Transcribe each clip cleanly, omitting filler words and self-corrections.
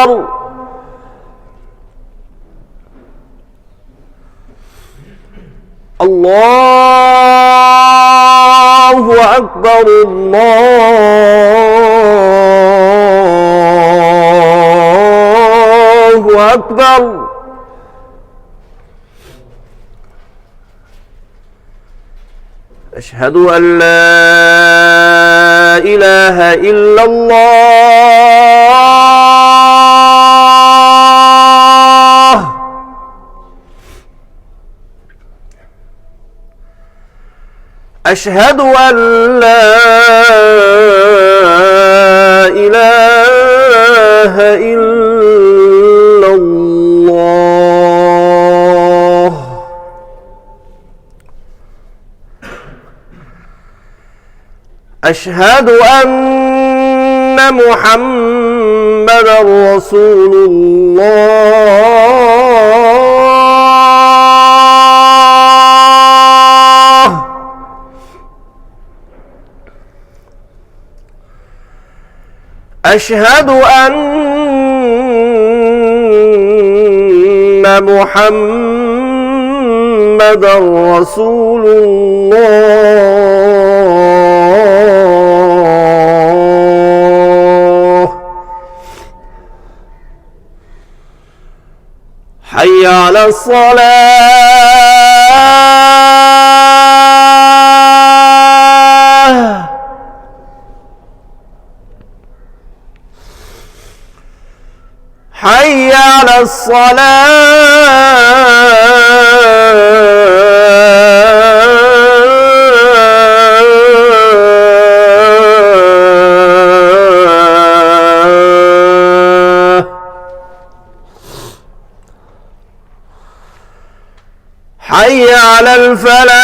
أكبر الله أكبر الله أكبر أشهد أن لا إله إلا الله أشهد أن لا إله إلا الله أشهد أن محمدًا رسول الله أشهد أن محمدًا رسول الله حي على الصلاة حي على الصلاة حي على الفلاح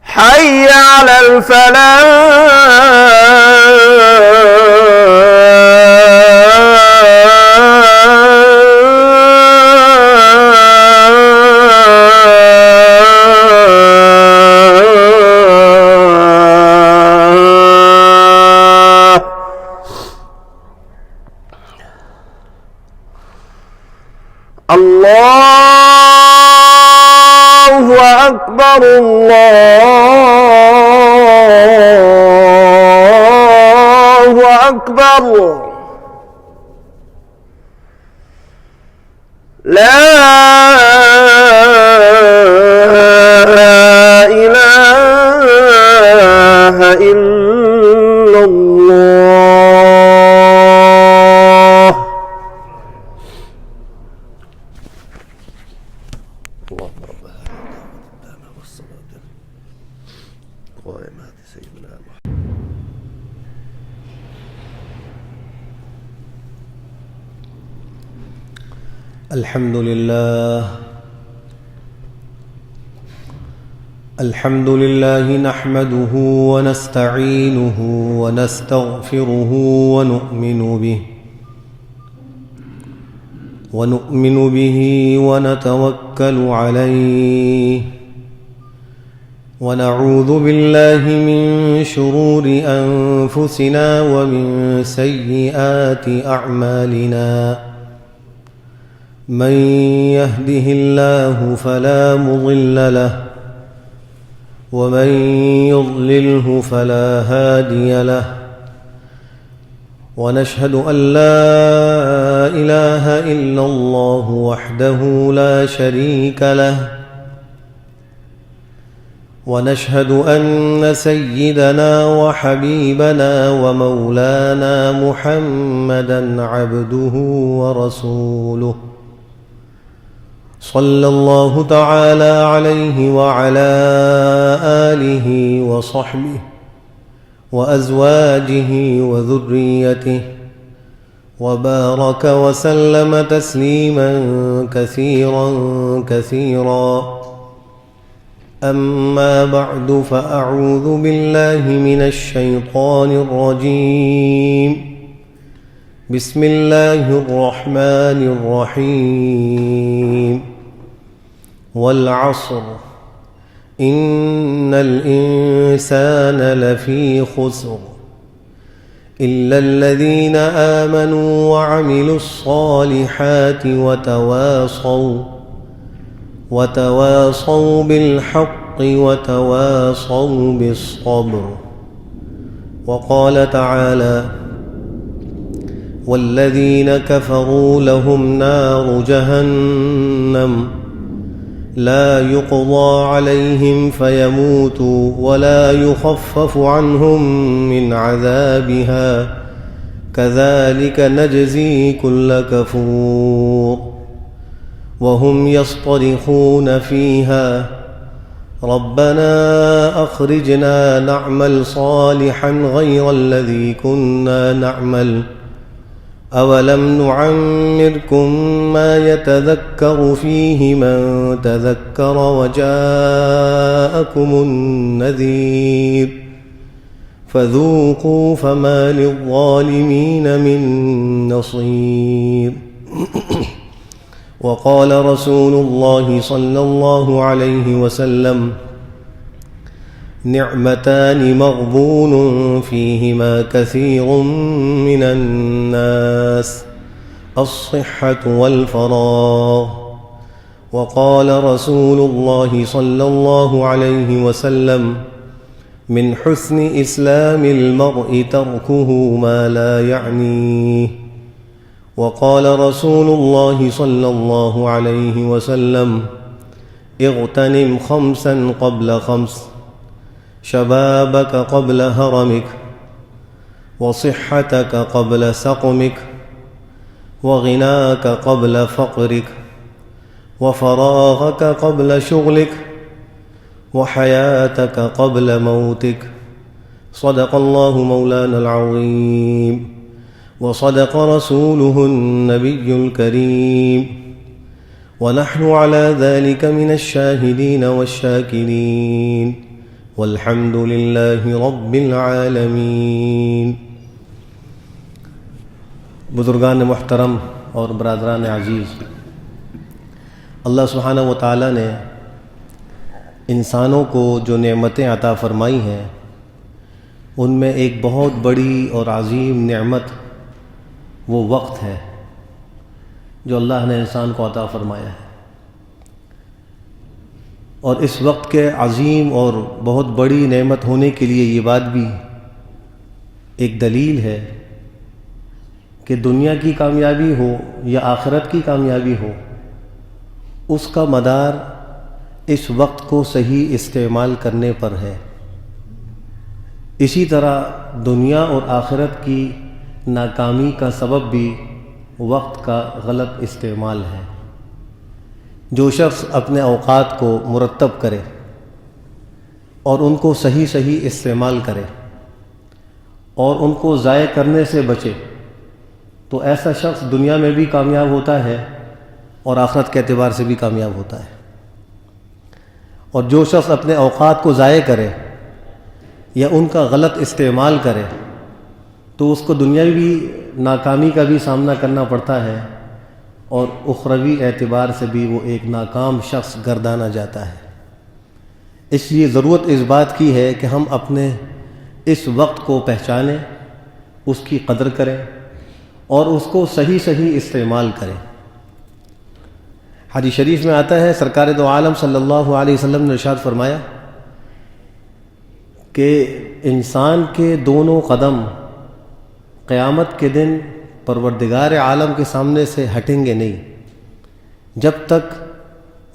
حي على الفلاح الله أكبر الله أكبر لا إله إلا الله اللهم رب هذه الدعوة والصلاة القائمة سيدنا محمد. الحمد لله نحمده ونستعينه ونستغفره ونؤمن به ونتوكل عليه ونعوذ بالله من شرور أنفسنا ومن سيئات أعمالنا من يهده الله فلا مضل له ومن يضلله فلا هادي له ونشهد أن لا إله إلا الله وحده لا شريك له ونشهد أن سيدنا وحبيبنا ومولانا محمدًا عبده ورسوله صلى الله تعالى عليه وعلى آله وصحبه وأزواجه وذريته وبارك وسلم تسليما كثيرا أما بعد فأعوذ بالله من الشيطان الرجيم بسم الله الرحمن الرحيم والعصر إن الإنسان لفي خسر إلا الذين آمنوا وعملوا الصالحات وتواصوا بالحق وتواصوا بالصبر. وقال تعالى: والذين كفروا لهم نار جهنم لا يقضى عليهم فيموتوا ولا يخفف عنهم من عذابها كذلك نجزي كل كفور. وهم يصطرخون فيها ربنا أخرجنا نعمل صالحا غير الذي كنا نعمل أولم نعمركم ما يتذكر فيه من تذكر وجاءكم النذير فذوقوا فما للظالمين من نصير. وقال رسول الله صلى الله عليه وسلم: نعمتان مغبون فيهما كثير من الناس الصحة والفراغ. وقال رسول الله صلى الله عليه وسلم: من حسن إسلام المرء تركه ما لا يعنيه. وقال رسول الله صلى الله عليه وسلم: اغتنم خمسا قبل خمس: شبابك قبل هرمك، وصحتك قبل سقمك، وغناك قبل فقرك، وفراغك قبل شغلك، وحياتك قبل موتك. صدق الله مولانا العظيم وصدق رسوله النبي الكريم، ونحن على ذلك من الشاهدين والشاكرين، والحمد للہ رب العالمین۔ بزرگان محترم اور برادران عزیز، اللہ سبحانہ و تعالیٰ نے انسانوں کو جو نعمتیں عطا فرمائی ہیں، ان میں ایک بہت بڑی اور عظیم نعمت وہ وقت ہے جو اللہ نے انسان کو عطا فرمایا ہے۔ اور اس وقت کے عظیم اور بہت بڑی نعمت ہونے کے لیے یہ بات بھی ایک دلیل ہے کہ دنیا کی کامیابی ہو یا آخرت کی کامیابی ہو، اس کا مدار اس وقت کو صحیح استعمال کرنے پر ہے۔ اسی طرح دنیا اور آخرت کی ناکامی کا سبب بھی وقت کا غلط استعمال ہے۔ جو شخص اپنے اوقات کو مرتب کرے اور ان کو صحیح استعمال کرے اور ان کو ضائع کرنے سے بچے، تو ایسا شخص دنیا میں بھی کامیاب ہوتا ہے اور آخرت کے اعتبار سے بھی کامیاب ہوتا ہے۔ اور جو شخص اپنے اوقات کو ضائع کرے یا ان کا غلط استعمال کرے تو اس کو دنیاوی ناکامی کا بھی سامنا کرنا پڑتا ہے اور اخروی اعتبار سے بھی وہ ایک ناکام شخص گردانا جاتا ہے۔ اس لیے ضرورت اس بات کی ہے کہ ہم اپنے اس وقت کو پہچانیں، اس کی قدر کریں اور اس کو صحیح استعمال کریں۔ حدیث شریف میں آتا ہے، سرکار دو عالم صلی اللہ علیہ وسلم نے ارشاد فرمایا کہ انسان کے دونوں قدم قیامت کے دن پروردگار عالم کے سامنے سے ہٹیں گے نہیں جب تک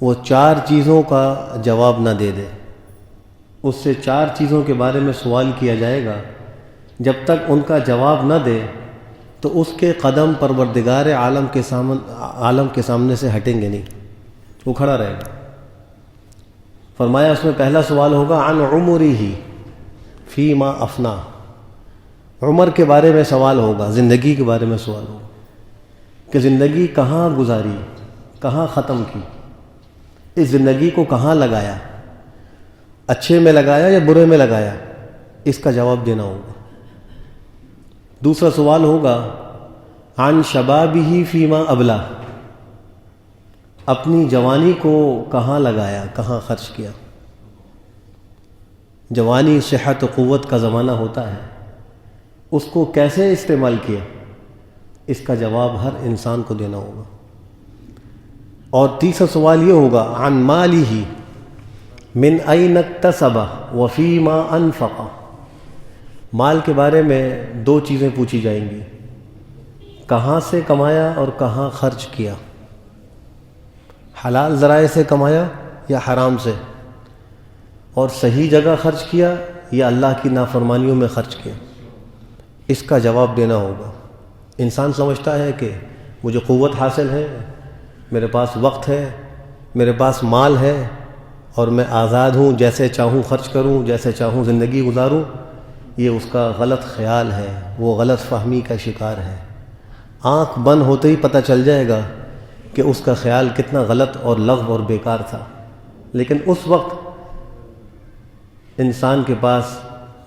وہ 4 چیزوں کا جواب نہ دے دے۔ اس سے 4 چیزوں کے بارے میں سوال کیا جائے گا، جب تک ان کا جواب نہ دے تو اس کے قدم پروردگار عالم کے سامنے سے ہٹیں گے نہیں، وہ کھڑا رہے گا۔ فرمایا اس میں پہلا سوال ہوگا عن عمرہ فیما افنا، عمر کے بارے میں سوال ہوگا، زندگی کے بارے میں سوال ہوگا کہ زندگی کہاں گزاری، کہاں ختم کی، اس زندگی کو کہاں لگایا، اچھے میں لگایا یا برے میں لگایا، اس کا جواب دینا ہوگا۔ دوسرا سوال ہوگا عن شبابہ فیما ابلا، اپنی جوانی کو کہاں لگایا، کہاں خرچ کیا۔ جوانی صحت و قوت کا زمانہ ہوتا ہے، اس کو کیسے استعمال کیا، اس کا جواب ہر انسان کو دینا ہوگا۔ اور تیسرا سوال یہ ہوگا عن مالہ من این اکتسب وفیما انفق۔ مال کے بارے میں دو چیزیں پوچھی جائیں گی، کہاں سے کمایا اور کہاں خرچ کیا، حلال ذرائع سے کمایا یا حرام سے، اور صحیح جگہ خرچ کیا یا اللہ کی نافرمانیوں میں خرچ کیا، اس کا جواب دینا ہوگا۔ انسان سمجھتا ہے کہ مجھے قوت حاصل ہے، میرے پاس وقت ہے، میرے پاس مال ہے اور میں آزاد ہوں، جیسے چاہوں خرچ کروں، جیسے چاہوں زندگی گزاروں۔ یہ اس کا غلط خیال ہے، وہ غلط فہمی کا شکار ہے۔ آنکھ بند ہوتے ہی پتہ چل جائے گا کہ اس کا خیال کتنا غلط اور لغو اور بیکار تھا، لیکن اس وقت انسان کے پاس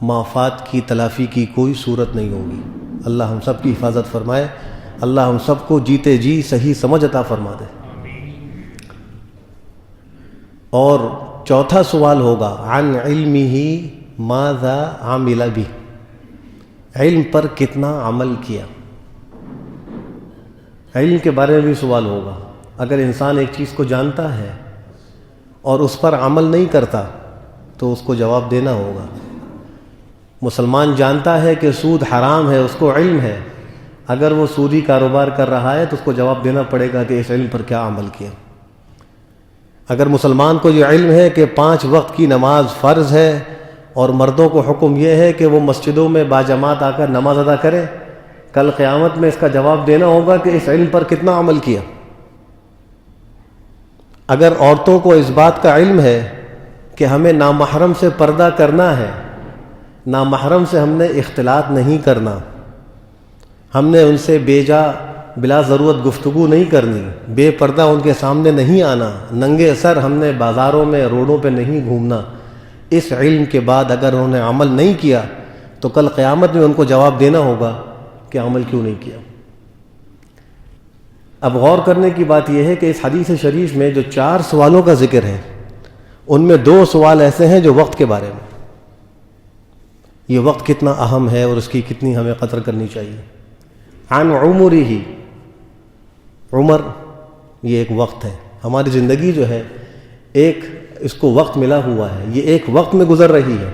مافات کی تلافی کی کوئی صورت نہیں ہوگی۔ اللہ ہم سب کی حفاظت فرمائے، اللہ ہم سب کو جیتے جی صحیح سمجھ عطا فرما دے۔ اور چوتھا سوال ہوگا عن علمہ ماذا عمل بہ، علم پر کتنا عمل کیا۔ علم کے بارے میں بھی سوال ہوگا۔ اگر انسان ایک چیز کو جانتا ہے اور اس پر عمل نہیں کرتا تو اس کو جواب دینا ہوگا۔ مسلمان جانتا ہے کہ سود حرام ہے، اس کو علم ہے، اگر وہ سودی کاروبار کر رہا ہے تو اس کو جواب دینا پڑے گا کہ اس علم پر کیا عمل کیا۔ اگر مسلمان کو یہ علم ہے کہ 5 وقت کی نماز فرض ہے اور مردوں کو حکم یہ ہے کہ وہ مسجدوں میں باجماعت آ کر نماز ادا کرے، کل قیامت میں اس کا جواب دینا ہوگا کہ اس علم پر کتنا عمل کیا۔ اگر عورتوں کو اس بات کا علم ہے کہ ہمیں نامحرم سے پردہ کرنا ہے، نامحرم سے ہم نے اختلاط نہیں کرنا، ہم نے ان سے بیجا بلا ضرورت گفتگو نہیں کرنی، بے پردہ ان کے سامنے نہیں آنا، ننگے سر ہم نے بازاروں میں روڈوں پہ نہیں گھومنا، اس علم کے بعد اگر انہوں نے عمل نہیں کیا تو کل قیامت میں ان کو جواب دینا ہوگا کہ عمل کیوں نہیں کیا۔ اب غور کرنے کی بات یہ ہے کہ اس حدیث شریف میں جو 4 سوالوں کا ذکر ہے، ان میں 2 سوال ایسے ہیں جو وقت کے بارے میں، یہ وقت کتنا اہم ہے اور اس کی کتنی ہمیں قدر کرنی چاہیے۔ عن عمرہ، عمر یہ ایک وقت ہے، ہماری زندگی جو ہے ایک اس کو وقت ملا ہوا ہے، یہ ایک وقت میں گزر رہی ہے۔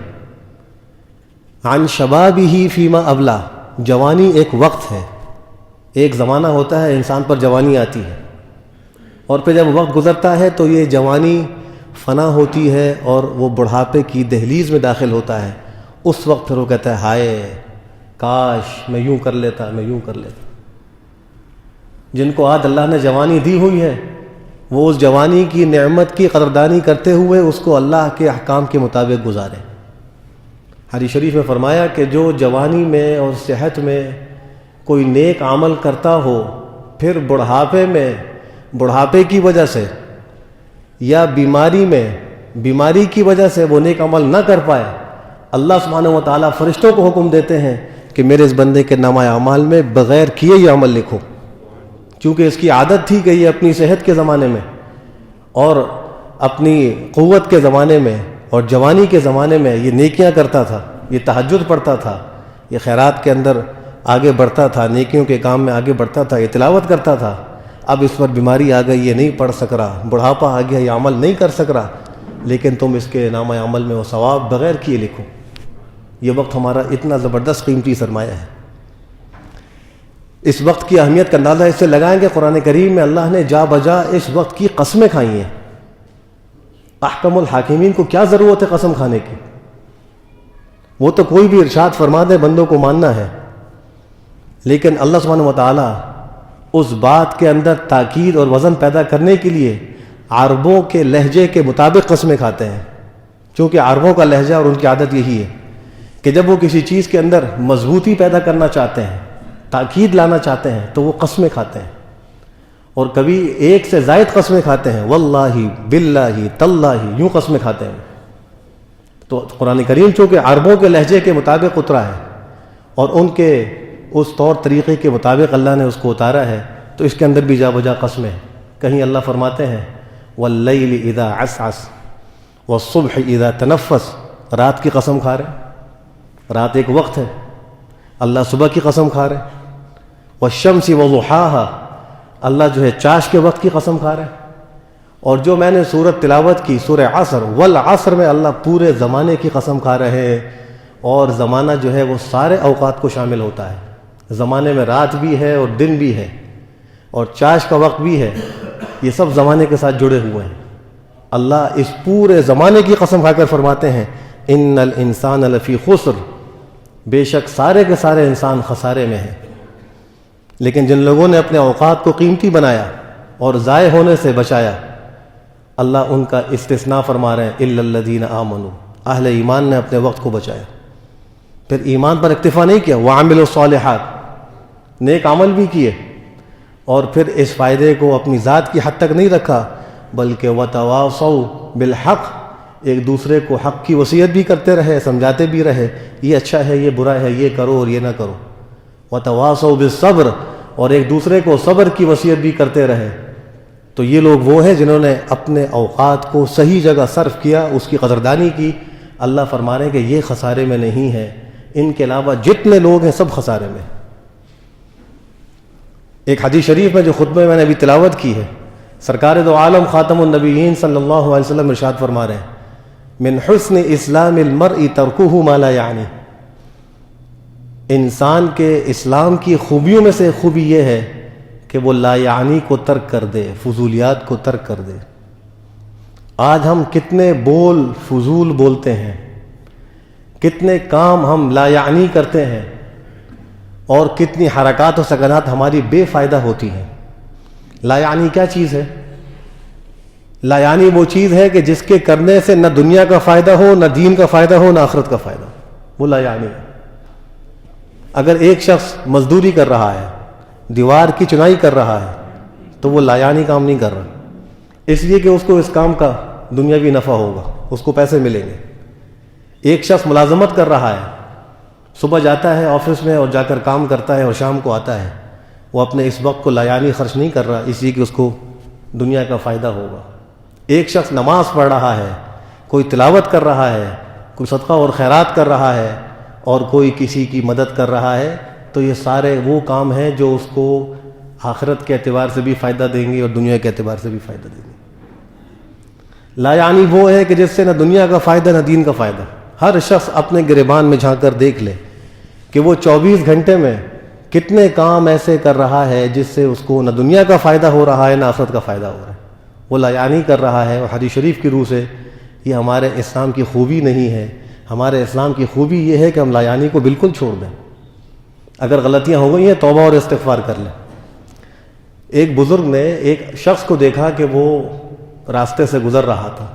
عن شبابہ فیما ابلا، جوانی ایک وقت ہے، ایک زمانہ ہوتا ہے انسان پر جوانی آتی ہے، اور پھر جب وقت گزرتا ہے تو یہ جوانی فنا ہوتی ہے اور وہ بڑھاپے کی دہلیز میں داخل ہوتا ہے۔ اس وقت پھر وہ کہتا ہے ہائے کاش میں یوں کر لیتا، میں یوں کر لیتا۔ جن کو آج اللہ نے جوانی دی ہوئی ہے وہ اس جوانی کی نعمت کی قدردانی کرتے ہوئے اس کو اللہ کے احکام کے مطابق گزارے۔ حدیث شریف میں فرمایا کہ جو جوانی میں اور صحت میں کوئی نیک عمل کرتا ہو، پھر بڑھاپے میں بڑھاپے کی وجہ سے یا بیماری کی وجہ سے وہ نیک عمل نہ کر پائے، اللہ سبحانہ و تعالیٰ فرشتوں کو حکم دیتے ہیں کہ میرے اس بندے کے نامہ اعمال میں بغیر کیے یہ عمل لکھو، چونکہ اس کی عادت تھی کہ یہ اپنی صحت کے زمانے میں اور اپنی قوت کے زمانے میں اور جوانی کے زمانے میں یہ نیکیاں کرتا تھا، یہ تہجد پڑھتا تھا، یہ خیرات کے اندر آگے بڑھتا تھا، نیکیوں کے کام میں آگے بڑھتا تھا، یہ تلاوت کرتا تھا۔ اب اس پر بیماری آ گئی، یہ نہیں پڑھ سک رہا، بڑھاپا آ گیا، یہ عمل نہیں کر سک رہا، لیکن تم اس کے نامہ عمل میں وہ ثواب بغیر کیے لکھو۔ یہ وقت ہمارا اتنا زبردست قیمتی سرمایہ ہے۔ اس وقت کی اہمیت کا اندازہ اس سے لگائیں کہ قرآن کریم میں اللہ نے جا بجا اس وقت کی قسمیں کھائی ہیں۔ احکم الحاکمین کو کیا ضرورت ہے قسم کھانے کی؟ وہ تو کوئی بھی ارشاد فرما دے بندوں کو ماننا ہے، لیکن اللہ سبحانہ و تعالیٰ اس بات کے اندر تاکید اور وزن پیدا کرنے کے لیے عربوں کے لہجے کے مطابق قسمیں کھاتے ہیں، چونکہ عربوں کا لہجہ اور ان کی عادت یہی ہے کہ جب وہ کسی چیز کے اندر مضبوطی پیدا کرنا چاہتے ہیں، تاکید لانا چاہتے ہیں تو وہ قسمیں کھاتے ہیں، اور کبھی ایک سے زائد قسمیں کھاتے ہیں، واللہ باللہ تاللہ، یوں قسمیں کھاتے ہیں۔ تو قرآن کریم چونکہ عربوں کے لہجے کے مطابق اترا ہے اور ان کے اس طور طریقے کے مطابق اللہ نے اس کو اتارا ہے، تو اس کے اندر بھی جا بجا قسمیں ہیں۔ کہیں اللہ فرماتے ہیں واللیل اذا عسعس والصبح اذا تنفس رات کی قسم کھا رہے ہیں، رات ایک وقت ہے، اللہ صبح کی قسم کھا رہے ہیں، والشمس وضحاها، اللہ جو ہے چاش کے وقت کی قسم کھا رہے ہیں، اور جو میں نے سورت تلاوت کی سورہ عصر، والعصر میں اللہ پورے زمانے کی قسم کھا رہے ہیں، اور زمانہ جو ہے وہ سارے اوقات کو شامل ہوتا ہے، زمانے میں رات بھی ہے اور دن بھی ہے اور چاش کا وقت بھی ہے، یہ سب زمانے کے ساتھ جڑے ہوئے ہیں۔ اللہ اس پورے زمانے کی قسم کھا کر فرماتے ہیں ان الانسان لفی خسر، بے شک سارے کے سارے انسان خسارے میں ہیں۔ لیکن جن لوگوں نے اپنے اوقات کو قیمتی بنایا اور ضائع ہونے سے بچایا، اللہ ان کا استثناء فرما رہے ہیں الا الذین آمنوا، اہل ایمان نے اپنے وقت کو بچایا۔ پھر ایمان پر اکتفا نہیں کیا، وعملوا الصالحات، نیک عمل بھی کیے، اور پھر اس فائدے کو اپنی ذات کی حد تک نہیں رکھا، بلکہ وتواصوا بالحق، ایک دوسرے کو حق کی وصیت بھی کرتے رہے، سمجھاتے بھی رہے، یہ اچھا ہے، یہ برا ہے، یہ کرو اور یہ نہ کرو۔ وتواصوا بالصبر، اور ایک دوسرے کو صبر کی وصیت بھی کرتے رہے۔ تو یہ لوگ وہ ہیں جنہوں نے اپنے اوقات کو صحیح جگہ صرف کیا، اس کی قدردانی کی۔ اللہ فرما رہے ہیں کہ یہ خسارے میں نہیں ہے، ان کے علاوہ جتنے لوگ ہیں سب خسارے میں۔ ایک حدیث شریف میں جو خطبے میں نے ابھی تلاوت کی ہے، سرکار دو عالم خاتم النبیین صلی اللہ علیہ وسلم ارشاد فرما رہے ہیں من حسن اسلام المرء ترکہ ما لا یعنی، انسان کے اسلام کی خوبیوں میں سے خوبی یہ ہے کہ وہ لا یعنی کو ترک کر دے، فضولیات کو ترک کر دے۔ آج ہم کتنے بول فضول بولتے ہیں، کتنے کام ہم لا یعنی کرتے ہیں، اور کتنی حرکات و سکنات ہماری بے فائدہ ہوتی ہیں۔ لا یعنی کیا چیز ہے؟ لا یعنی وہ چیز ہے کہ جس کے کرنے سے نہ دنیا کا فائدہ ہو، نہ دین کا فائدہ ہو، نہ آخرت کا فائدہ ہو، وہ لا یعنی ہے۔ اگر ایک شخص مزدوری کر رہا ہے، دیوار کی چنائی کر رہا ہے، تو وہ لا یعنی کام نہیں کر رہا، اس لیے کہ اس کو اس کام کا دنیاوی نفع ہوگا، اس کو پیسے ملیں گے۔ ایک شخص ملازمت کر رہا ہے، صبح جاتا ہے آفس میں اور جا کر کام کرتا ہے اور شام کو آتا ہے، وہ اپنے اس وقت کو لا یعنی خرچ نہیں کر رہا، اس لیے کہ اس کو دنیا کا فائدہ ہوگا۔ ایک شخص نماز پڑھ رہا ہے، کوئی تلاوت کر رہا ہے، کوئی صدقہ اور خیرات کر رہا ہے، اور کوئی کسی کی مدد کر رہا ہے، تو یہ سارے وہ کام ہیں جو اس کو آخرت کے اعتبار سے بھی فائدہ دیں گے اور دنیا کے اعتبار سے بھی فائدہ دیں گے۔ لا یعنی وہ ہے کہ جس سے نہ دنیا کا فائدہ نہ دین کا فائدہ۔ ہر شخص اپنے گریبان میں جھانک کر دیکھ لے کہ وہ 24 گھنٹے میں کتنے کام ایسے کر رہا ہے جس سے اس کو نہ دنیا کا فائدہ ہو رہا ہے نہ آخرت کا فائدہ ہو رہا ہے، وہ لا یعنی کر رہا ہے۔ اور حدیث شریف کی روح سے یہ ہمارے اسلام کی خوبی نہیں ہے۔ ہمارے اسلام کی خوبی یہ ہے کہ ہم لا یعنی کو بالکل چھوڑ دیں۔ اگر غلطیاں ہو گئی ہیں توبہ اور استغفار کر لیں۔ ایک بزرگ نے ایک شخص کو دیکھا کہ وہ راستے سے گزر رہا تھا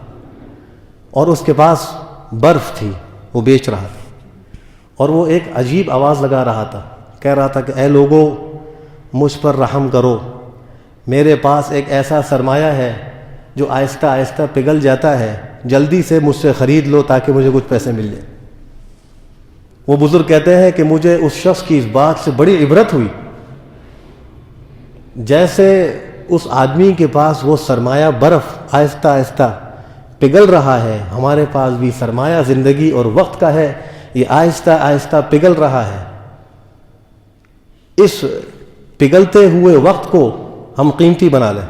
اور اس کے پاس برف تھی، وہ بیچ رہا تھا، اور وہ ایک عجیب آواز لگا رہا تھا، کہہ رہا تھا کہ اے لوگو مجھ پر رحم کرو، میرے پاس ایک ایسا سرمایہ ہے جو آہستہ آہستہ پگھل جاتا ہے، جلدی سے مجھ سے خرید لو تاکہ مجھے کچھ پیسے مل جائیں۔ وہ بزرگ کہتے ہیں کہ مجھے اس شخص کی اس بات سے بڑی عبرت ہوئی، جیسے اس آدمی کے پاس وہ سرمایہ برف آہستہ آہستہ پگھل رہا ہے، ہمارے پاس بھی سرمایہ زندگی اور وقت کا ہے، یہ آہستہ آہستہ پگھل رہا ہے۔ اس پگھلتے ہوئے وقت کو ہم قیمتی بنا لیں۔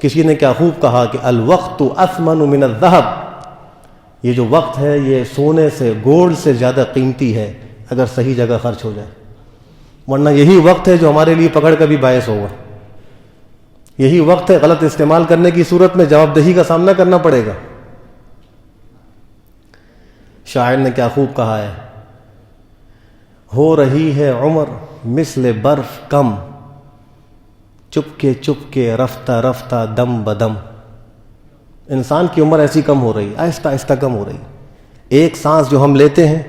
کسی نے کیا خوب کہا کہ الوقت اثمن من الذهب، یہ جو وقت ہے یہ سونے سے، گولڈ سے زیادہ قیمتی ہے اگر صحیح جگہ خرچ ہو جائے، ورنہ یہی وقت ہے جو ہمارے لیے پکڑ کا بھی باعث ہوگا۔ یہی وقت ہے غلط استعمال کرنے کی صورت میں جواب دہی کا سامنا کرنا پڑے گا۔ شاعر نے کیا خوب کہا ہے، ہو رہی ہے عمر مثل برف کم، چپ کے رفتہ رفتہ دم بدم۔ انسان کی عمر ایسی کم ہو رہی، آہستہ آہستہ کم ہو رہی۔ ایک سانس جو ہم لیتے ہیں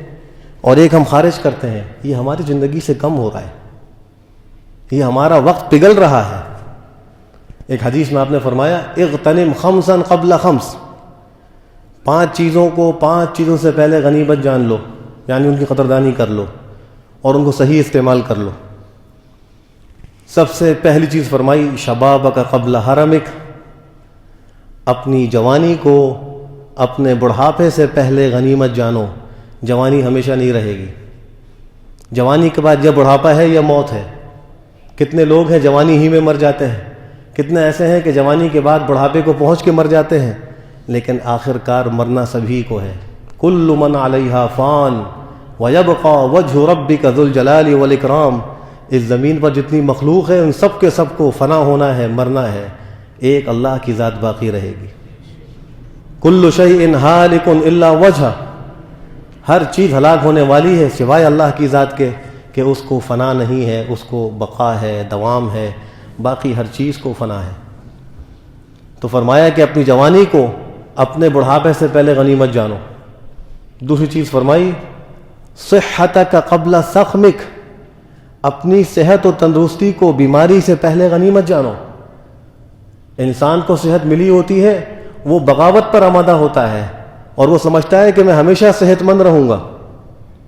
اور ایک ہم خارج کرتے ہیں، یہ ہماری زندگی سے کم ہو رہا ہے، یہ ہمارا وقت پگھل رہا ہے۔ ایک حدیث میں آپ نے فرمایا اغتنم خمسا قبل خمس، 5 چیزوں کو 5 چیزوں سے پہلے غنیمت جان لو، یعنی ان کی قدردانی کر لو اور ان کو صحیح استعمال کر لو۔ سب سے پہلی چیز فرمائی شبابک قبل حرمک، اپنی جوانی کو اپنے بڑھاپے سے پہلے غنیمت جانو، جوانی ہمیشہ نہیں رہے گی۔ جوانی کے بعد یا بڑھاپا ہے یا موت ہے۔ کتنے لوگ ہیں جوانی ہی میں مر جاتے ہیں، کتنے ایسے ہیں کہ جوانی کے بعد بڑھاپے کو پہنچ کے مر جاتے ہیں، لیکن آخر کار مرنا سبھی کو ہے۔ کل من علیہا فان ویبقى وجہ ربک ذو الجلال والاکرام۔ اس زمین پر جتنی مخلوق ہے ان سب کے سب کو فنا ہونا ہے، مرنا ہے، ایک اللہ کی ذات باقی رہے گی۔ کل شیء ہالک الا وجہ، ہر چیز ہلاک ہونے والی ہے سوائے اللہ کی ذات کے، کہ اس کو فنا نہیں ہے، اس کو بقا ہے، دوام ہے، باقی ہر چیز کو فنا ہے۔ تو فرمایا کہ اپنی جوانی کو اپنے بڑھاپے سے پہلے غنیمت جانو۔ دوسری چیز فرمائی صحتک قبل سقمک، اپنی صحت و تندرستی کو بیماری سے پہلے غنیمت جانو۔ انسان کو صحت ملی ہوتی ہے، وہ بغاوت پر آمادہ ہوتا ہے اور وہ سمجھتا ہے کہ میں ہمیشہ صحت مند رہوں گا۔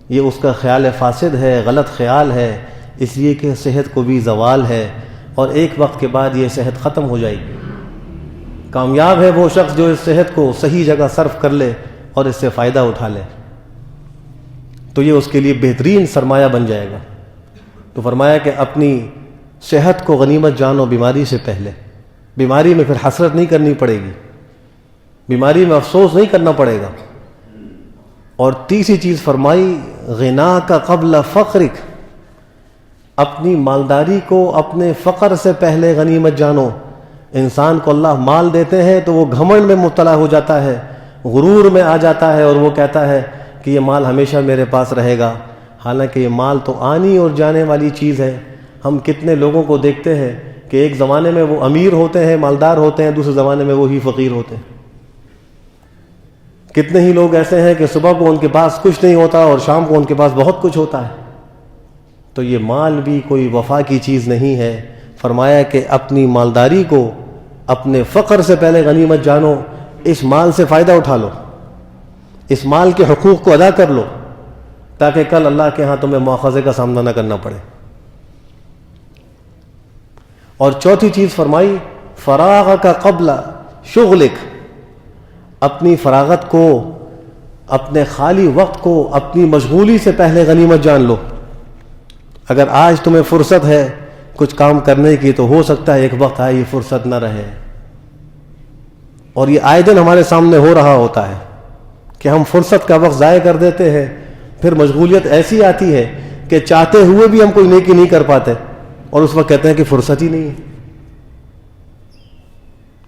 یہ اس کا خیال فاسد ہے، غلط خیال ہے، اس لیے کہ صحت کو بھی زوال ہے اور ایک وقت کے بعد یہ صحت ختم ہو جائے گی۔ کامیاب ہے وہ شخص جو اس صحت کو صحیح جگہ صرف کر لے اور اس سے فائدہ اٹھا لے، تو یہ اس کے لیے بہترین سرمایہ بن جائے گا۔ تو فرمایا کہ اپنی صحت کو غنیمت جانو بیماری سے پہلے۔ بیماری میں پھر حسرت نہیں کرنی پڑے گی، بیماری میں افسوس نہیں کرنا پڑے گا۔ اور تیسری چیز فرمائی غنا کا قبل فقرک، اپنی مالداری کو اپنے فقر سے پہلے غنیمت جانو۔ انسان کو اللہ مال دیتے ہیں تو وہ گھمنڈ میں مبتلا ہو جاتا ہے، غرور میں آ جاتا ہے اور وہ کہتا ہے کہ یہ مال ہمیشہ میرے پاس رہے گا، حالانکہ یہ مال تو آنی اور جانے والی چیز ہے۔ ہم کتنے لوگوں کو دیکھتے ہیں کہ ایک زمانے میں وہ امیر ہوتے ہیں، مالدار ہوتے ہیں، دوسرے زمانے میں وہی فقیر ہوتے ہیں۔ کتنے ہی لوگ ایسے ہیں کہ صبح کو ان کے پاس کچھ نہیں ہوتا اور شام کو ان کے پاس بہت کچھ ہوتا ہے۔ تو یہ مال بھی کوئی وفا کی چیز نہیں ہے۔ فرمایا کہ اپنی مالداری کو اپنے فقر سے پہلے غنیمت جانو، اس مال سے فائدہ اٹھا لو، اس مال کے حقوق کو ادا کر لو، تاکہ کل اللہ کے ہاں تمہیں مواخذے کا سامنا نہ کرنا پڑے۔ اور چوتھی چیز فرمائی فراغ کا قبل شغلک، اپنی فراغت کو، اپنے خالی وقت کو اپنی مشغولی سے پہلے غنیمت جان لو۔ اگر آج تمہیں فرصت ہے کچھ کام کرنے کی تو ہو سکتا ہے ایک وقت آئے یہ فرصت نہ رہے، اور یہ آئے دن ہمارے سامنے ہو رہا ہوتا ہے کہ ہم فرصت کا وقت ضائع کر دیتے ہیں، پھر مشغولیت ایسی آتی ہے کہ چاہتے ہوئے بھی ہم کوئی نیکی نہیں کر پاتے اور اس وقت کہتے ہیں کہ فرصت ہی نہیں ہے۔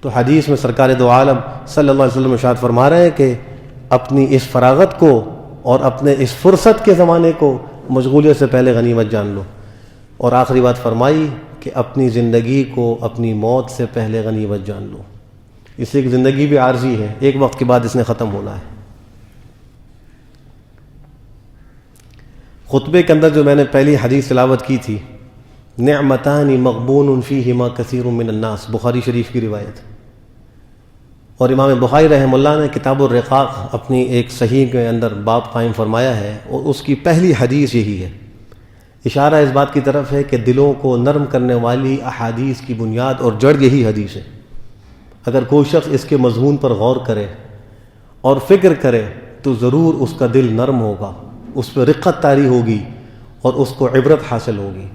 تو حدیث میں سرکار دو عالم صلی اللہ علیہ وسلم ارشاد فرما رہے ہیں کہ اپنی اس فراغت کو اور اپنے اس فرصت کے زمانے کو مشغولیت سے پہلے غنیمت جان لو۔ اور آخری بات فرمائی کہ اپنی زندگی کو اپنی موت سے پہلے غنیمت جان لو، اس لیے کہ زندگی بھی عارضی ہے، ایک وقت کے بعد اس نے ختم ہونا ہے۔ خطبے کے اندر جو میں نے پہلی حدیث تلاوت کی تھی، نعمتان مغبون فیہما کثیر من الناس، بخاری شریف کی روایت، اور امام بخاری رحمہ اللہ نے کتاب الرقاق اپنی ایک صحیح کے اندر باب قائم فرمایا ہے، اور اس کی پہلی حدیث یہی ہے۔ اشارہ اس بات کی طرف ہے کہ دلوں کو نرم کرنے والی احادیث کی بنیاد اور جڑ یہی حدیث ہے۔ اگر کوئی شخص اس کے مضمون پر غور کرے اور فکر کرے تو ضرور اس کا دل نرم ہوگا، اس پہ رقت طاری ہوگی اور اس کو عبرت حاصل ہوگی۔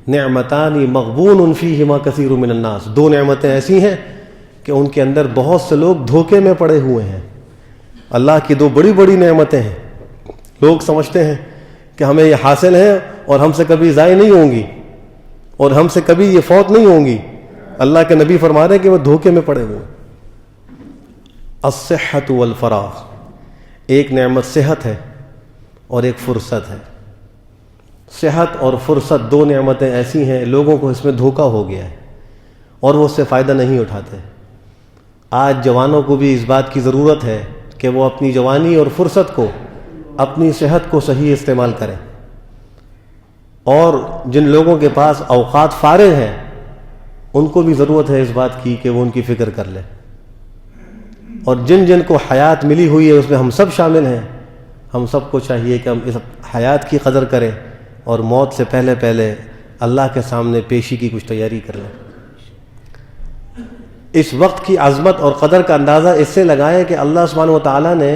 نعمتان مغبون فیہما کثیر من الناس، دو نعمتیں ایسی ہیں کہ ان کے اندر بہت سے لوگ دھوکے میں پڑے ہوئے ہیں۔ اللہ کی دو بڑی بڑی نعمتیں ہیں، لوگ سمجھتے ہیں کہ ہمیں یہ حاصل ہے اور ہم سے کبھی ضائع نہیں ہوں گی اور ہم سے کبھی یہ فوت نہیں ہوں گی۔ اللہ کے نبی فرما رہے ہیں کہ وہ دھوکے میں پڑے ہوئے ہیں۔ الصحت والفراغ، ایک نعمت صحت ہے اور ایک فرصت ہے۔ صحت اور فرصت دو نعمتیں ایسی ہیں، لوگوں کو اس میں دھوکہ ہو گیا ہے اور وہ اس سے فائدہ نہیں اٹھاتے۔ آج جوانوں کو بھی اس بات کی ضرورت ہے کہ وہ اپنی جوانی اور فرصت کو، اپنی صحت کو صحیح استعمال کریں، اور جن لوگوں کے پاس اوقات فارغ ہیں ان کو بھی ضرورت ہے اس بات کی کہ وہ ان کی فکر کر لیں، اور جن جن کو حیات ملی ہوئی ہے اس میں ہم سب شامل ہیں۔ ہم سب کو چاہیے کہ ہم اس حیات کی قدر کریں اور موت سے پہلے پہلے اللہ کے سامنے پیشی کی کچھ تیاری کر لیں۔ اس وقت کی عظمت اور قدر کا اندازہ اس سے لگائیں کہ اللہ سبحانہ و تعالیٰ نے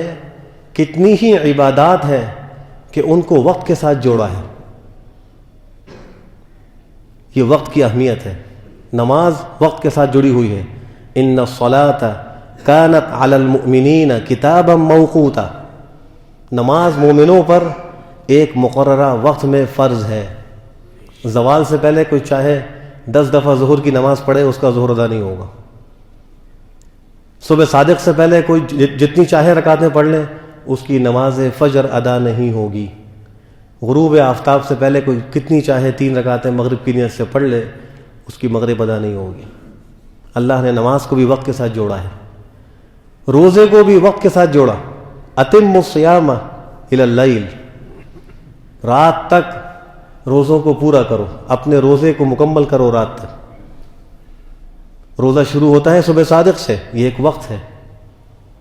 کتنی ہی عبادات ہیں کہ ان کو وقت کے ساتھ جوڑا ہے. یہ وقت کی اہمیت ہے. نماز وقت کے ساتھ جڑی ہوئی ہے. ان الصلاۃ کانت علی المؤمنین کتابا موقوتا. نماز مومنوں پر ایک مقررہ وقت میں فرض ہے. زوال سے پہلے کوئی چاہے 10 دفعہ ظہر کی نماز پڑھے اس کا ظہر ادا نہیں ہوگا. صبح صادق سے پہلے کوئی جتنی چاہے رکعتیں پڑھ لے اس کی نماز فجر ادا نہیں ہوگی. غروب آفتاب سے پہلے کوئی کتنی چاہے 3 رکعتیں مغرب کی نیت سے پڑھ لے اس کی مغرب ادا نہیں ہوگی. اللہ نے نماز کو بھی وقت کے ساتھ جوڑا ہے. روزے کو بھی وقت کے ساتھ جوڑا. اتم الصیام الی اللیل. رات تک روزوں کو پورا کرو, اپنے روزے کو مکمل کرو رات تک. روزہ شروع ہوتا ہے صبح صادق سے, یہ ایک وقت ہے,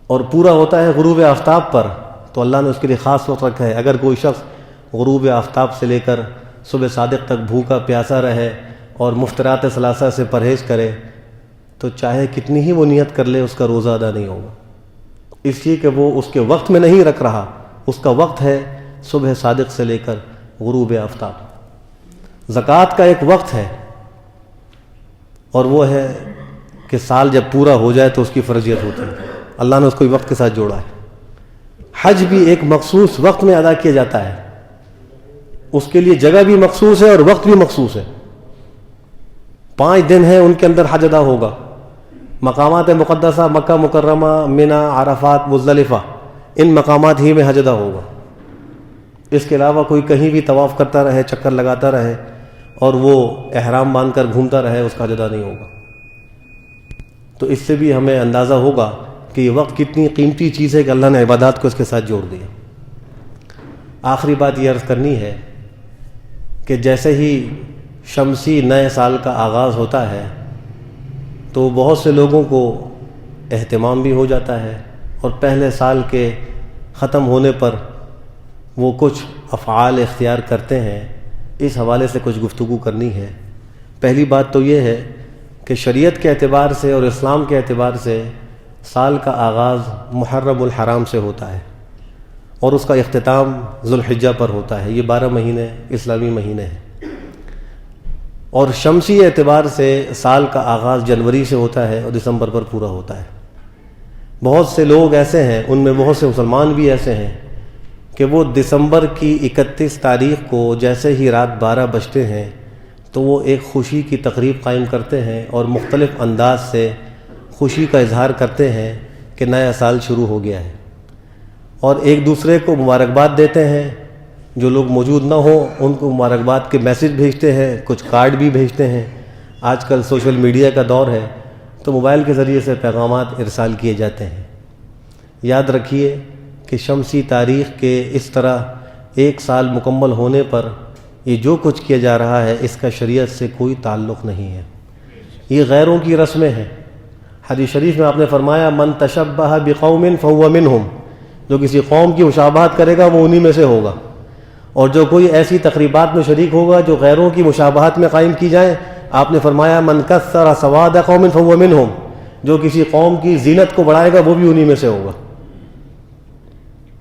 اور پورا ہوتا ہے غروب آفتاب پر, تو اللہ نے اس کے لیے خاص وقت رکھا ہے. اگر کوئی شخص غروب آفتاب سے لے کر صبح صادق تک بھوکا پیاسا رہے اور مفطرات ثلاثہ سے پرہیز کرے تو چاہے کتنی ہی وہ نیت کر لے اس کا روزہ ادا نہیں ہوگا, اس لیے کہ وہ اس کے وقت میں نہیں رکھ رہا. اس کا وقت ہے صبح صادق سے لے کر غروب آفتاب. زکوٰۃ کا ایک وقت ہے, اور وہ ہے کہ سال جب پورا ہو جائے تو اس کی فرضیت ہوتی ہے. اللہ نے اس کو وقت کے ساتھ جوڑا ہے. حج بھی ایک مخصوص وقت میں ادا کیا جاتا ہے. اس کے لیے جگہ بھی مخصوص ہے اور وقت بھی مخصوص ہے. 5 دن ہیں ان کے اندر حج ادا ہوگا. مقامات مقدسہ مکہ مکرمہ, منی, عرفات, مزدلفہ, ان مقامات ہی میں حج ادا ہوگا. اس کے علاوہ کوئی کہیں بھی طواف کرتا رہے, چکر لگاتا رہے اور وہ احرام باندھ کر گھومتا رہے اس کا حج ادا نہیں ہوگا. تو اس سے بھی ہمیں اندازہ ہوگا کہ یہ وقت کتنی قیمتی چیز ہے کہ اللہ نے عبادات کو اس کے ساتھ جوڑ دیا. آخری بات یہ عرض کرنی ہے کہ جیسے ہی شمسی نئے سال کا آغاز ہوتا ہے تو بہت سے لوگوں کو اہتمام بھی ہو جاتا ہے, اور پہلے سال کے ختم ہونے پر وہ کچھ افعال اختیار کرتے ہیں. اس حوالے سے کچھ گفتگو کرنی ہے. پہلی بات تو یہ ہے کہ شریعت کے اعتبار سے اور اسلام کے اعتبار سے سال کا آغاز محرم الحرام سے ہوتا ہے اور اس کا اختتام ذوالحجہ پر ہوتا ہے. یہ 12 مہینے اسلامی مہینے ہیں. اور شمسی اعتبار سے سال کا آغاز جنوری سے ہوتا ہے اور دسمبر پر پورا ہوتا ہے. بہت سے لوگ ایسے ہیں, ان میں بہت سے مسلمان بھی ایسے ہیں کہ وہ دسمبر کی 31 تاریخ کو جیسے ہی رات 12 بجتے ہیں تو وہ ایک خوشی کی تقریب قائم کرتے ہیں اور مختلف انداز سے خوشی کا اظہار کرتے ہیں کہ نیا سال شروع ہو گیا ہے, اور ایک دوسرے کو مبارکباد دیتے ہیں. جو لوگ موجود نہ ہوں ان کو مبارکباد کے میسج بھیجتے ہیں, کچھ کارڈ بھی بھیجتے ہیں. آج کل سوشل میڈیا کا دور ہے تو موبائل کے ذریعے سے پیغامات ارسال کیے جاتے ہیں. یاد رکھیے کہ شمسی تاریخ کے اس طرح 1 سال مکمل ہونے پر یہ جو کچھ کیا جا رہا ہے اس کا شریعت سے کوئی تعلق نہیں ہے. یہ غیروں کی رسمیں ہیں. حدیث شریف میں آپ نے فرمایا من تشبہ بقوم فہو منہم, جو کسی قوم کی مشابہت کرے گا وہ انہی میں سے ہوگا. اور جو کوئی ایسی تقریبات میں شریک ہوگا جو غیروں کی مشابہت میں قائم کی جائیں, آپ نے فرمایا من کثر سواد قوم فہو منہم, جو کسی قوم کی زینت کو بڑھائے گا وہ بھی انہی میں سے ہوگا.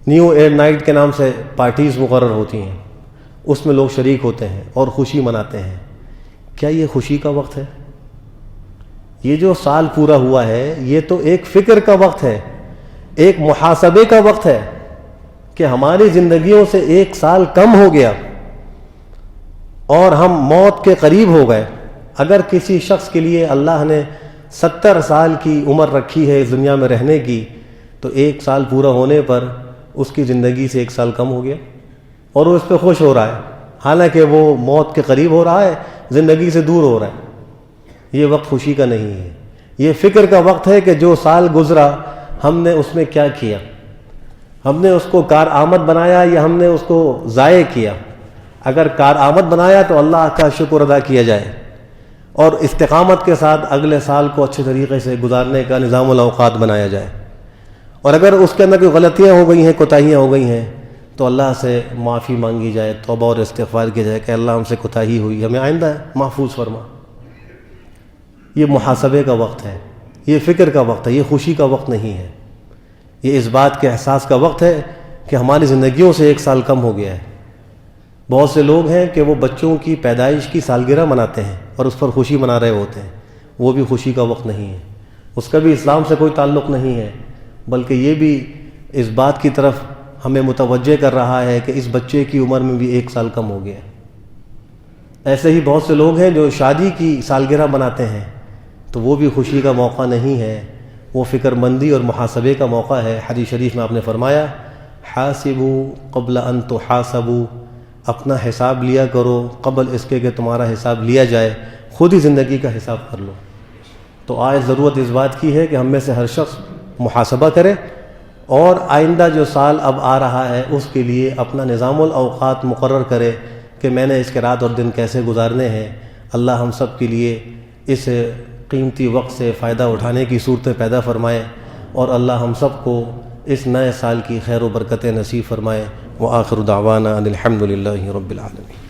نیو ایئر نائٹ کے نام سے پارٹیز مقرر ہوتی ہیں, اس میں لوگ شریک ہوتے ہیں اور خوشی مناتے ہیں. کیا یہ خوشی کا وقت ہے؟ یہ جو سال پورا ہوا ہے یہ تو ایک فکر کا وقت ہے, ایک محاسبے کا وقت ہے کہ ہماری زندگیوں سے 1 سال کم ہو گیا اور ہم موت کے قریب ہو گئے. اگر کسی شخص کے لیے اللہ نے 70 سال کی عمر رکھی ہے اس دنیا میں رہنے کی, تو 1 سال پورا ہونے پر اس کی زندگی سے 1 سال کم ہو گیا اور وہ اس پہ خوش ہو رہا ہے, حالانکہ وہ موت کے قریب ہو رہا ہے, زندگی سے دور ہو رہا ہے. یہ وقت خوشی کا نہیں ہے, یہ فکر کا وقت ہے کہ جو سال گزرا ہم نے اس میں کیا کیا, ہم نے اس کو کارآمد بنایا یا ہم نے اس کو ضائع کیا. اگر کارآمد بنایا تو اللہ کا شکر ادا کیا جائے اور استقامت کے ساتھ اگلے سال کو اچھے طریقے سے گزارنے کا نظام الاوقات بنایا جائے. اور اگر اس کے اندر کوئی غلطیاں ہو گئی ہیں, کوتاہیاں ہو گئی ہیں, تو اللہ سے معافی مانگی جائے, توبہ اور استغفار کیا جائے کہ اللہ ہم سے کوتاہی ہوئی, ہمیں آئندہ محفوظ فرما. یہ محاسبے کا وقت ہے. یہ فکر کا وقت ہے، یہ خوشی کا وقت نہیں ہے، یہ اس بات کے احساس کا وقت ہے کہ ہماری زندگیوں سے 1 سال کم ہو گیا ہے۔ بہت سے لوگ ہیں کہ وہ بچوں کی پیدائش کی سالگرہ مناتے ہیں اور اس پر خوشی منا رہے ہوتے ہیں، وہ بھی خوشی کا وقت نہیں ہے، اس کا بھی اسلام سے کوئی تعلق نہیں ہے، بلکہ یہ بھی اس بات کی طرف ہمیں متوجہ کر رہا ہے کہ اس بچے کی عمر میں بھی 1 سال کم ہو گیا ہے۔ ایسے ہی بہت سے لوگ ہیں جو شادی کی سالگرہ مناتے ہیں، تو وہ بھی خوشی کا موقع نہیں ہے، وہ فکر مندی اور محاسبے کا موقع ہے۔ حدیث شریف میں آپ نے فرمایا حاسبوا قبل ان تحاسبوا، اپنا حساب لیا کرو قبل اس کے کہ تمہارا حساب لیا جائے، خود ہی زندگی کا حساب کر لو۔ تو آج ضرورت اس بات کی ہے کہ ہم میں سے ہر شخص محاسبہ کرے اور آئندہ جو سال اب آ رہا ہے اس کے لیے اپنا نظام الاوقات مقرر کرے کہ میں نے اس کے رات اور دن کیسے گزارنے ہیں۔ اللہ ہم سب کے لیے اس قیمتی وقت سے فائدہ اٹھانے کی صورتیں پیدا فرمائے اور اللہ ہم سب کو اس نئے سال کی خیر و برکتیں نصیب فرمائے۔ وآخر دعوانا ان الحمد للہ رب العالمین۔